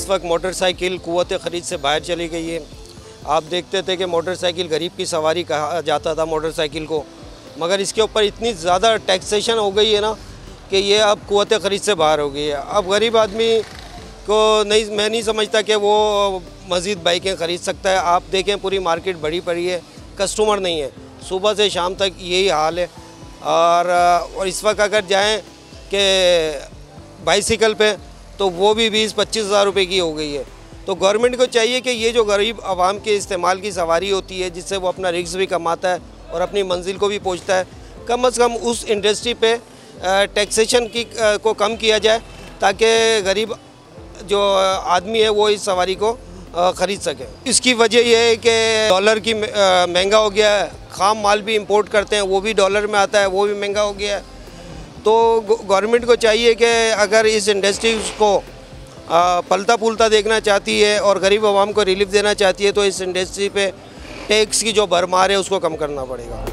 वक्त मोटरसाइकिल क़ुव्वत ख़रीद से बाहर चली गई है। आप देखते थे कि मोटरसाइकिल गरीब की सवारी कहा जाता था मोटरसाइकिल को, मगर इसके ऊपर इतनी ज़्यादा टैक्सेशन हो गई है ना कि ये अब क़ुव्वत ख़रीद से बाहर हो गई है। अब गरीब आदमी को मैं नहीं समझता कि वो मज़ीद बाइकें ख़रीद सकता है। आप देखें पूरी मार्केट बड़ी पड़ी है, कस्टमर नहीं है, सुबह से शाम तक यही हाल है। और इस वक्त अगर जाएं कि बाइसिकल पे तो वो भी 20-25 हज़ार रुपये की हो गई है। तो गवर्नमेंट को चाहिए कि ये जो गरीब आवाम के इस्तेमाल की सवारी होती है, जिससे वो अपना रिस्क भी कमाता है और अपनी मंजिल को भी पहुंचता है, कम से कम उस इंडस्ट्री पे टैक्सेशन को कम किया जाए ताकि गरीब जो आदमी है वो इस सवारी को ख़रीद सके। इसकी वजह यह है कि डॉलर की महंगा हो गया है, ख़ाम माल भी इंपोर्ट करते हैं वो भी डॉलर में आता है, वो भी महंगा हो गया है। तो गवर्नमेंट को चाहिए कि अगर इस इंडस्ट्रीज़ को पलता फूलता देखना चाहती है और गरीब आवाम को रिलीफ देना चाहती है तो इस इंडस्ट्री पे टैक्स की जो भरमार है उसको कम करना पड़ेगा।